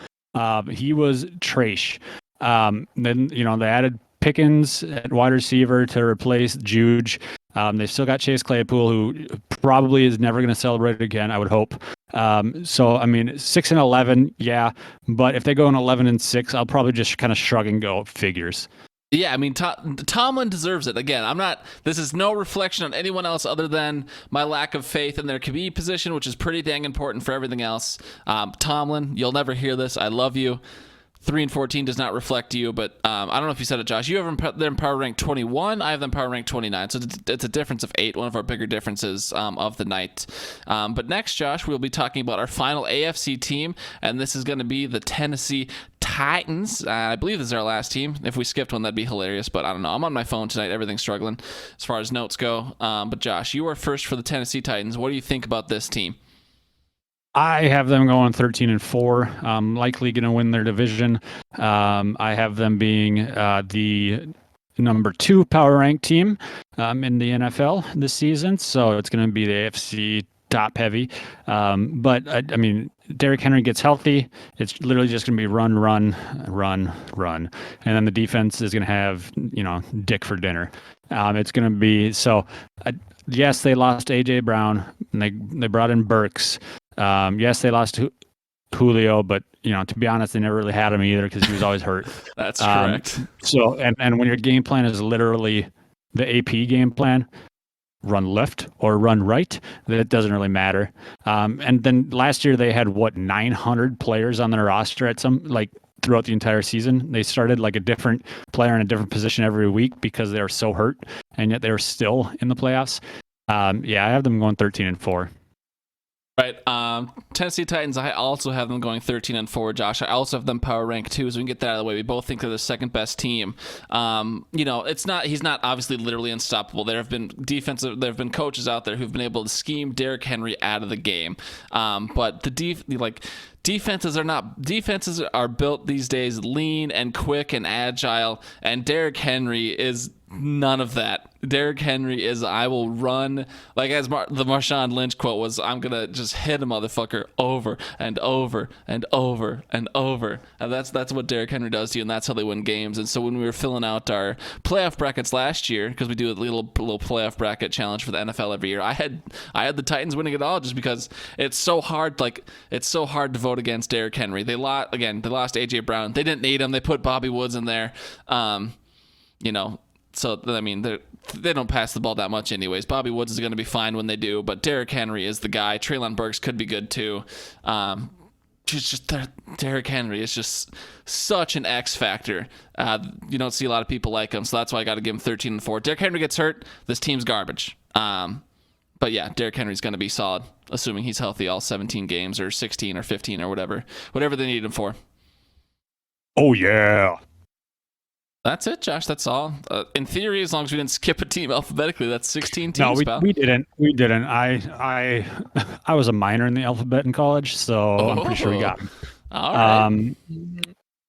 S2: He was trash. Then, they added Pickens at wide receiver to replace Juge. They've still got Chase Claypool, who probably is never going to celebrate again, I would hope. So, I mean, 6-11, yeah. But if they go in 11-6, I'll probably just kind of shrug and go, figures.
S1: Yeah, I mean, Tomlin deserves it. Again, this is no reflection on anyone else other than my lack of faith in their QB position, which is pretty dang important for everything else. Tomlin, you'll never hear this. I love you. 3-14 does not reflect you, but I don't know if you said it, Josh. You have them power rank 21. I have them power rank 29. So it's a difference of 8, one of our bigger differences of the night. But next, Josh, we'll be talking about our final AFC team, and this is going to be the Tennessee Titans. I believe this is our last team. If we skipped one, that'd be hilarious, but I don't know. I'm on my phone tonight. Everything's struggling as far as notes go. But Josh, you are first for the Tennessee Titans. What do you think about this team?
S2: I have them going 13-4, likely going to win their division. I have them being the number 2 power ranked team in the NFL this season. So it's going to be the AFC top heavy. But I mean, Derrick Henry gets healthy. It's literally just going to be run. And then the defense is going to have, dick for dinner. It's going to be so. Yes, they lost A.J. Brown. And they brought in Burks. Yes, they lost Julio, but to be honest, they never really had him either because he was always hurt.
S1: That's correct.
S2: So, and when your game plan is literally the AP game plan, run left or run right, that doesn't really matter. And then last year they had 900 players on their roster at throughout the entire season. They started like a different player in a different position every week because they were so hurt, and yet they were still in the playoffs. I have them going 13-4.
S1: Right. Tennessee Titans, I also have them going 13-4, Josh. I also have them power rank 2, so we can get that out of the way. We both think they're the second best team. He's not obviously literally unstoppable. There have been coaches out there who've been able to scheme Derrick Henry out of the game. But defenses are built these days lean and quick and agile, and Derrick Henry is none of that. Derrick Henry is, I will run, like as the Marshawn Lynch quote was, I'm going to just hit a motherfucker over and over and over and over. And that's what Derrick Henry does to you, and that's how they win games. And so when we were filling out our playoff brackets last year, because we do a little playoff bracket challenge for the NFL every year, I had the Titans winning it all just because it's so hard to vote against Derrick Henry. They lost A.J. Brown. They didn't need him. They put Bobby Woods in there. So, I mean, they don't pass the ball that much anyways. Bobby Woods is going to be fine when they do, but Derrick Henry is the guy. Treylon Burks could be good too. Derrick Henry is just such an X factor. You don't see a lot of people like him, so that's why I got to give him 13-4. Derrick Henry gets hurt, this team's garbage. But yeah, Derrick Henry's going to be solid, assuming he's healthy all 17 games or 16 or 15 or whatever they need him for. Oh, yeah. That's it, Josh. That's all. In theory, as long as we didn't skip a team alphabetically, that's 16 teams.
S2: No, we didn't. I was a minor in the alphabet in college, so I'm pretty sure we got them.
S1: All right.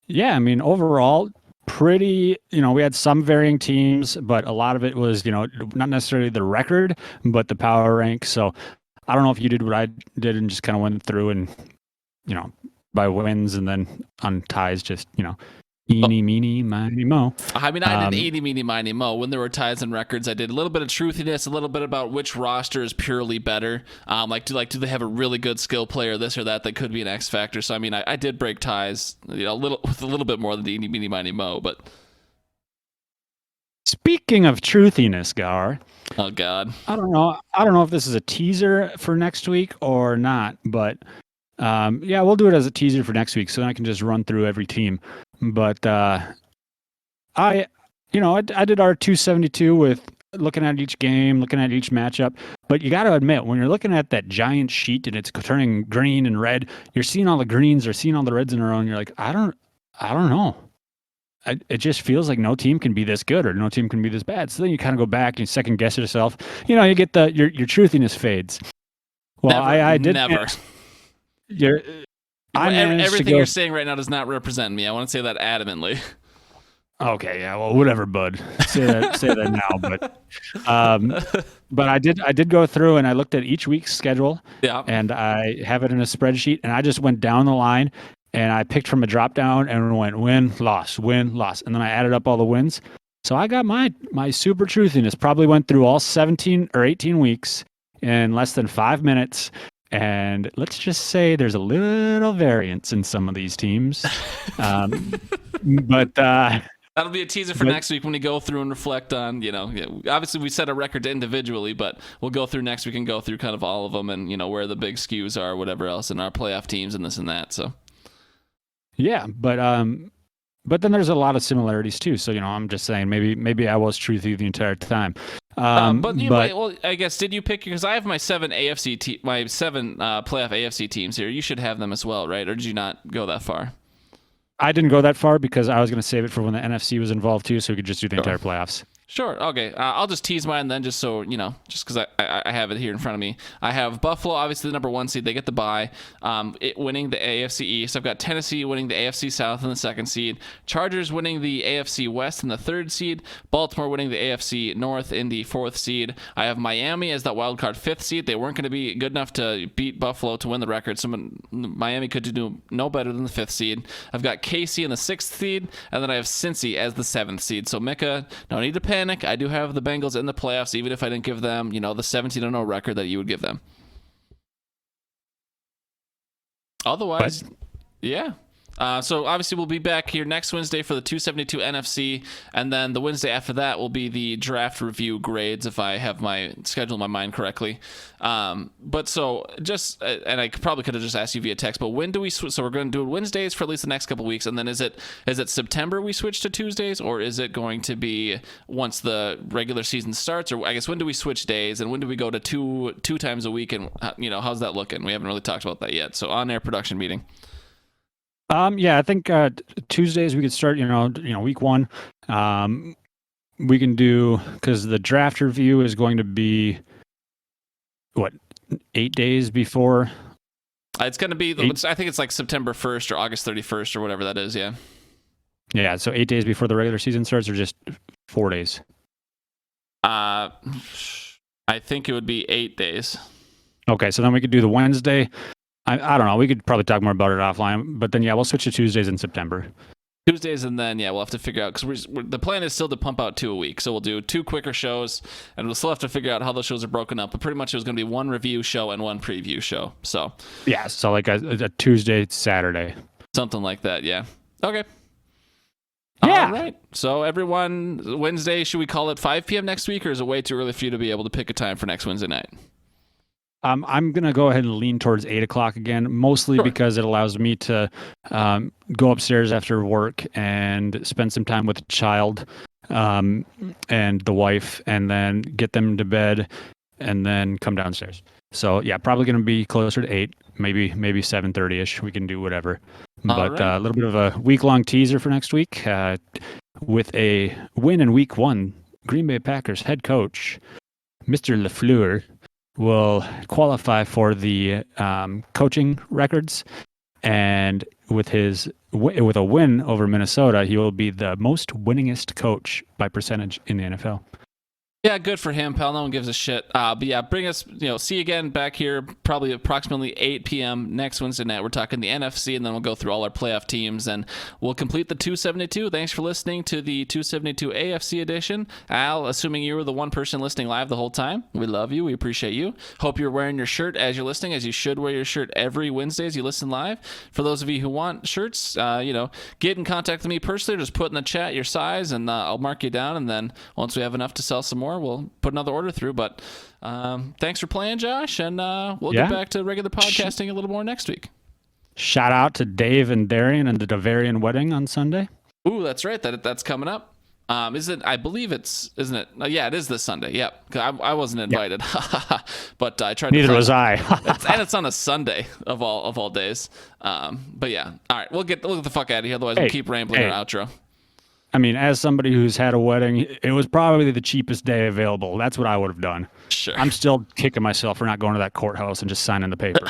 S2: Yeah, I mean, overall, pretty, we had some varying teams, but a lot of it was, not necessarily the record, but the power rank. So I don't know if you did what I did and just kind of went through and, by wins and then on ties, just, eeny, meeny, miny, mo.
S1: I mean, I did eeny, meeny, miny, mo. When there were ties and records, I did a little bit of truthiness, a little bit about which roster is purely better. Do they have a really good skill player, this or that could be an X factor? So I mean, I did break ties, with a little bit more than the eeny, meeny, miny, mo. But
S2: speaking of truthiness, Gar.
S1: Oh God.
S2: I don't know if this is a teaser for next week or not, but we'll do it as a teaser for next week, so then I can just run through every team. But I did our 272 with looking at each game, looking at each matchup. But you got to admit, when you're looking at that giant sheet and it's turning green and red, you're seeing all the greens or seeing all the reds in a row, and you're like, I don't know. It just feels like no team can be this good or no team can be this bad. So then you kind of go back and you second guess yourself. You get your truthiness fades. Well, I did
S1: never. Everything you're saying right now does not represent me. I want to say that adamantly.
S2: Okay, yeah, well, whatever, bud. Say that now, but I did go through and I looked at each week's schedule.
S1: Yeah.
S2: And I have it in a spreadsheet, and I just went down the line and I picked from a drop down and went win, loss, and then I added up all the wins. So I got my super truthiness. Probably went through all 17 or 18 weeks in less than 5 minutes. And let's just say there's a little variance in some of these teams. But
S1: that'll be a teaser for next week when we go through and reflect on, obviously we set a record individually, but we'll go through next week and go through kind of all of them and, where the big skews are, whatever else, in our playoff teams and this and that. So, yeah,
S2: but then there's a lot of similarities too. So, I'm just saying maybe I was truthy the entire time.
S1: I guess, did you pick, because I have my seven playoff AFC teams here. You should have them as well, right? Or did you not go that far?
S2: I didn't go that far because I was going to save it for when the NFC was involved too, so we could just do the entire playoffs.
S1: Sure. Okay. I'll just tease mine then, just so, just because I have it here in front of me. I have Buffalo, obviously the number 1 seed. They get the bye, winning the AFC East. I've got Tennessee winning the AFC South in the 2nd seed. Chargers winning the AFC West in the 3rd seed. Baltimore winning the AFC North in the 4th seed. I have Miami as that wild card 5th seed. They weren't going to be good enough to beat Buffalo to win the record. Miami could do no better than the 5th seed. I've got KC in the 6th seed, and then I have Cincy as the 7th seed. So Micah, no need to panic. I do have the Bengals in the playoffs, even if I didn't give them, the 17-0 record that you would give them. Otherwise, yeah. So obviously we'll be back here next Wednesday for the 272 NFC, and then the Wednesday after that will be the draft review grades, if I have my schedule in my mind correctly. But so just, and I probably could have just asked you via text, but when do we switch? So we're going to do Wednesdays for at least the next couple of weeks, and then is it September we switch to Tuesdays, or is it going to be once the regular season starts, or I guess when do we switch days, and when do we go to two times a week, and how's that looking? We haven't really talked about that yet. So on-air production meeting.
S2: I think Tuesdays we could start, week 1. We can do, because the draft review is going to be, 8 days before?
S1: It's going to be, I think it's like September 1st or August 31st or whatever that is, yeah.
S2: Yeah, so 8 days before the regular season starts, or just 4 days?
S1: I think it would be 8 days.
S2: Okay, so then we could do the Wednesday. I don't know. We could probably talk more about it offline, but then we'll switch to Tuesdays in September.
S1: Tuesdays, and then we'll have to figure out, because the plan is still to pump out 2 a week, so we'll do 2 quicker shows, and we'll still have to figure out how those shows are broken up. But pretty much it was going to be 1 review show and 1 preview show. So
S2: so like a Tuesday, Saturday,
S1: something like that. Yeah. Okay.
S2: Yeah.
S1: All right. So everyone, Wednesday, should we call it 5 p.m. next week, or is it way too early for you to be able to pick a time for next Wednesday night?
S2: I'm going to go ahead and lean towards 8 o'clock again, mostly because it allows me to go upstairs after work and spend some time with the child and the wife, and then get them to bed and then come downstairs. So, probably going to be closer to 8, maybe 7:30-ish. We can do whatever. But a little bit of a week-long teaser for next week with a win in week 1. Green Bay Packers head coach, Mr. LaFleur, will qualify for the coaching records, and with a win over Minnesota, he will be the most winningest coach by percentage in the NFL.
S1: Yeah, good for him, pal. No one gives a shit. But yeah, bring us, see you again back here probably approximately 8 p.m. next Wednesday night. We're talking the NFC, and then we'll go through all our playoff teams, and we'll complete the 272. Thanks for listening to the 272 AFC edition. Al, assuming you were the one person listening live the whole time, we love you. We appreciate you. Hope you're wearing your shirt as you're listening, as you should wear your shirt every Wednesday as you listen live. For those of you who want shirts, get in contact with me personally. Just put in the chat your size, and I'll mark you down, and then once we have enough to sell some more, we'll put another order through. But thanks for playing, Josh, and we'll get back to regular podcasting a little more next week.
S2: Shout out to Dave and Darian and the Davarian wedding on Sunday.
S1: Ooh, that's right. That's coming up. I believe isn't it? Yeah, it is this Sunday. Yep. I wasn't invited, but I tried.
S2: Neither was I.
S1: And it's on a Sunday of all days. But yeah. All right, we'll get the fuck out of here. Otherwise, we'll keep rambling our outro.
S2: I mean, as somebody who's had a wedding, it was probably the cheapest day available. That's what I would have done.
S1: Sure.
S2: I'm still kicking myself for not going to that courthouse and just signing the paper.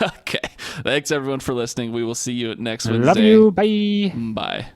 S1: Okay. Thanks, everyone, for listening. We will see you next Wednesday.
S2: Love you. Bye.
S1: Bye.